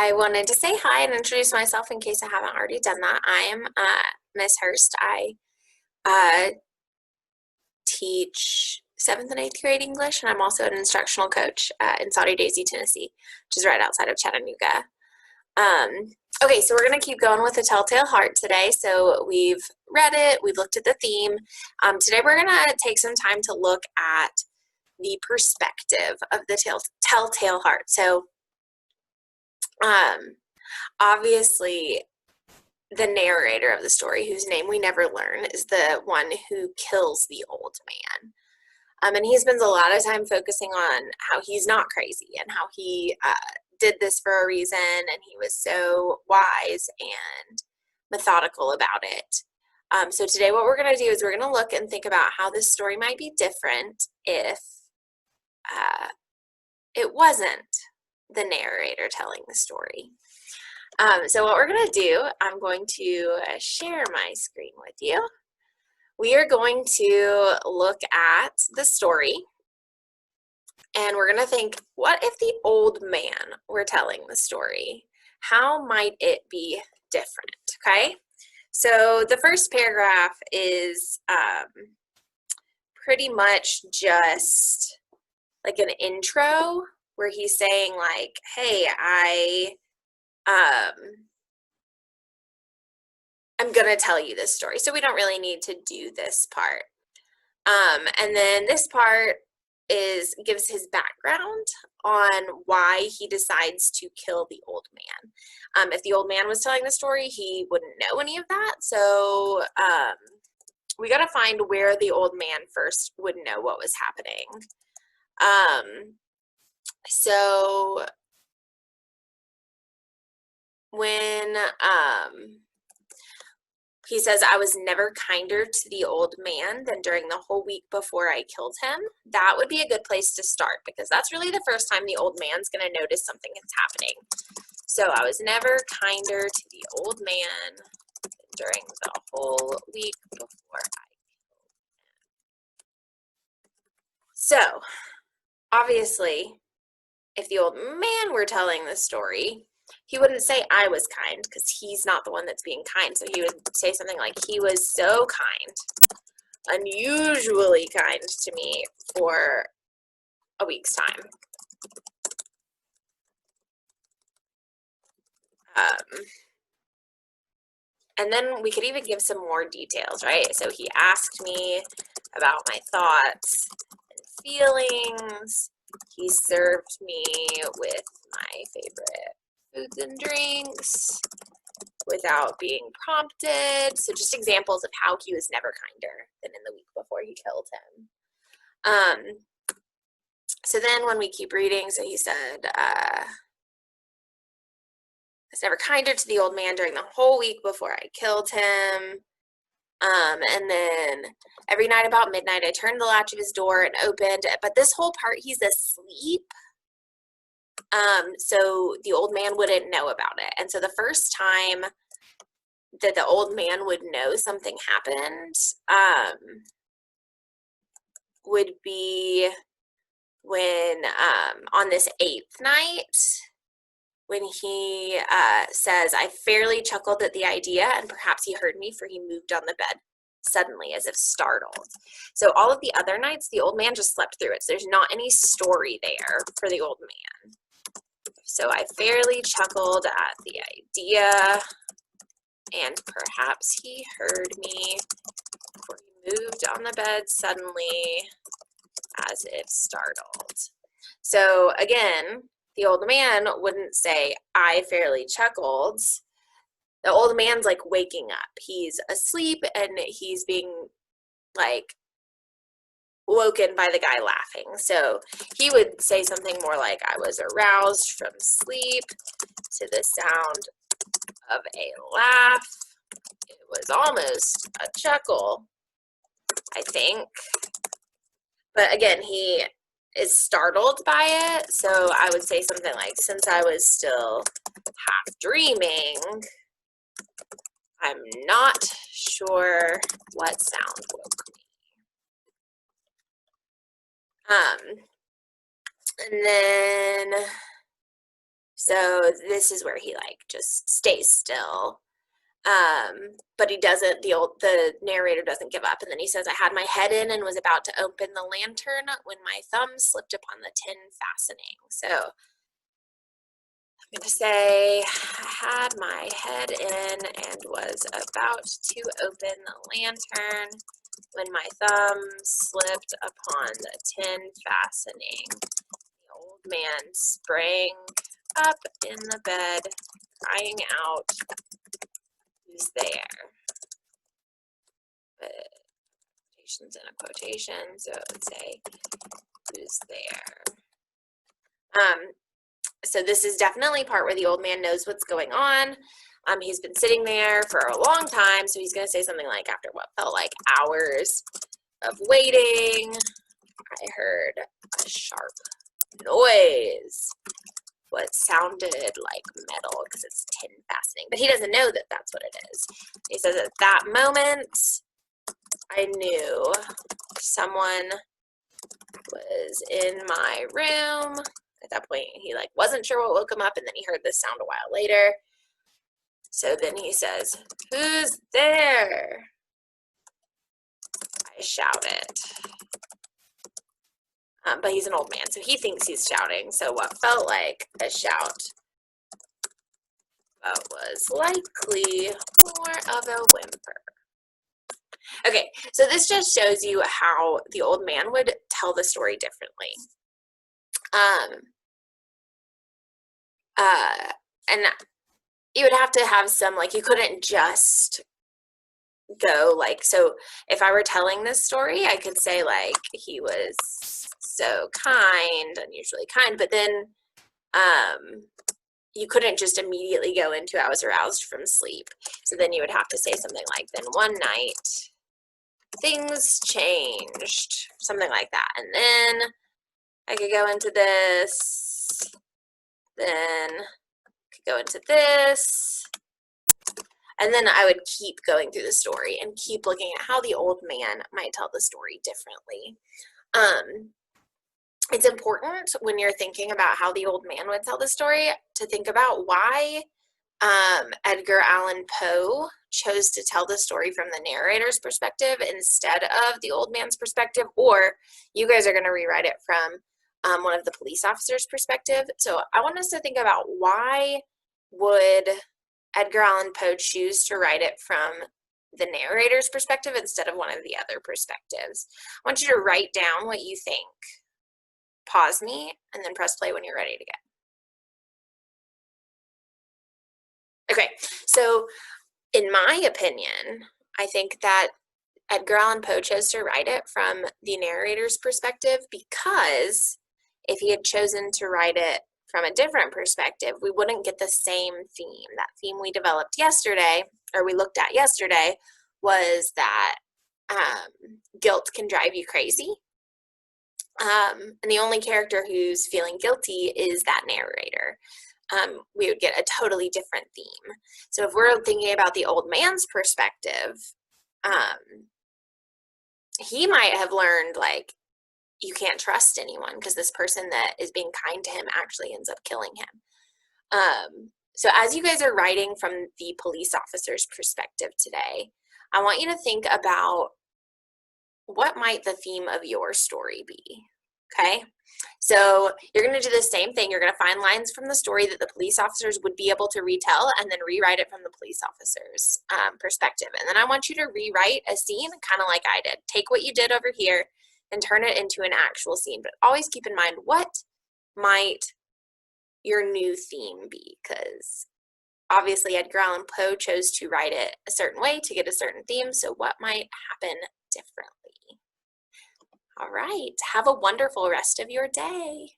I wanted to say hi and introduce myself in case I haven't already done that. I am Miss Hurst. I uh, teach 7th and 8th grade English, and I'm also an instructional coach in Saudi Daisy, Tennessee, which is right outside of Chattanooga. Okay, so we're going to keep going with the Telltale Heart today. So we've read it, we've looked at the theme. Today we're going to take some time to look at the perspective of the Telltale Heart. So obviously, the narrator of the story, whose name we never learn, is the one who kills the old man. And he spends a lot of time focusing on how he's not crazy and how he did this for a reason, and he was so wise and methodical about it. So today what we're going to do is we're going to look and think about how this story might be different if it wasn't the narrator telling the story. So what we're going to do, I'm going to share my screen with you. We are going to look at the story, and we're going to think, what if the old man were telling the story? How might it be different? Okay, so the first paragraph is pretty much just like an intro where he's saying like, hey, I'm going to tell you this story. So we don't really need to do this part. And then this part gives his background on why he decides to kill the old man. If the old man was telling the story, he wouldn't know any of that. So we got to find where the old man first would know what was happening. So when he says, I was never kinder to the old man than during the whole week before I killed him, that would be a good place to start, because that's really the first time the old man's going to notice something is happening. So I was never kinder to the old man than during the whole week before I killed him. So obviously, if the old man were telling the story, he wouldn't say I was kind, because he's not the one that's being kind. So he would say something like, he was so kind, unusually kind to me for a week's time. And then we could even give some more details, right? So he asked me about my thoughts and feelings. He served me with my favorite foods and drinks without being prompted. So just examples of how he was never kinder than in the week before he killed him. So then when we keep reading, so he said, I was never kinder to the old man during the whole week before I killed him. And then every night about midnight, I turned the latch of his door and opened. But this whole part, he's asleep. So the old man wouldn't know about it. And so the first time that the old man would know something happened would be when on this 8th night, when he says, I fairly chuckled at the idea, and perhaps he heard me, for he moved on the bed suddenly as if startled. So all of the other nights, the old man just slept through it. So there's not any story there for the old man. So I fairly chuckled at the idea, and perhaps he heard me, for he moved on the bed suddenly as if startled. So again, the old man wouldn't say, I fairly chuckled. The old man's like waking up. He's asleep and he's being like woken by the guy laughing. So he would say something more like, I was aroused from sleep to the sound of a laugh. It was almost a chuckle, I think. But again, he is startled by it. So I would say something like, since I was still half dreaming, I'm not sure what sound woke me. And then So this is where he like just stays still. But he doesn't, the narrator doesn't give up. And then he says, I had my head in and was about to open the lantern when my thumb slipped upon the tin fastening. So I'm going to say, I had my head in and was about to open the lantern when my thumb slipped upon the tin fastening. The old man sprang up in the bed, crying out, who's there? But quotations and a quotation, so it would say, who's there? So this is definitely part where the old man knows what's going on. He's been sitting there for a long time, so he's going to say something like, after what felt like hours of waiting, I heard a sharp noise. What sounded like metal, because it's tin fastening, but he doesn't know that that's what it is. He says, at that moment, I knew someone was in my room. At that point, he like wasn't sure what woke him up, and then he heard this sound a while later. So then he says, who's there? I shouted. But he's an old man, so he thinks he's shouting. So what felt like a shout, but was likely more of a whimper. Okay, so this just shows you how the old man would tell the story differently. And you would have to have some, like, you couldn't just go like, so if I were telling this story, I could say like, he was so kind, unusually kind, but then you couldn't just immediately go into I was aroused from sleep. So then you would have to say something like, then one night things changed, something like that. And then I could go into this, then could go into this, and then I would keep going through the story and keep looking at how the old man might tell the story differently. It's important when you're thinking about how the old man would tell the story to think about why Edgar Allan Poe chose to tell the story from the narrator's perspective instead of the old man's perspective, or you guys are going to rewrite it from one of the police officers' perspective. So I want us to think about, why would Edgar Allan Poe choose to write it from the narrator's perspective instead of one of the other perspectives? I want you to write down what you think. Pause me and then press play when you're ready to go. Okay, so in my opinion, I think that Edgar Allan Poe chose to write it from the narrator's perspective because if he had chosen to write it from a different perspective, we wouldn't get the same theme. That theme we developed yesterday, or we looked at yesterday, was that guilt can drive you crazy. And the only character who's feeling guilty is that narrator. We would get a totally different theme. So if we're thinking about the old man's perspective, he might have learned, like, you can't trust anyone because this person that is being kind to him actually ends up killing him. So as you guys are writing from the police officer's perspective today, I want you to think about, what might the theme of your story be? Okay, so you're going to do the same thing. You're going to find lines from the story that the police officers would be able to retell, and then rewrite it from the police officer's perspective. And then I want you to rewrite a scene kind of like I did. Take what you did over here and turn it into an actual scene. But always keep in mind, what might your new theme be? Because obviously Edgar Allan Poe chose to write it a certain way to get a certain theme. So what might happen differently? All right, have a wonderful rest of your day.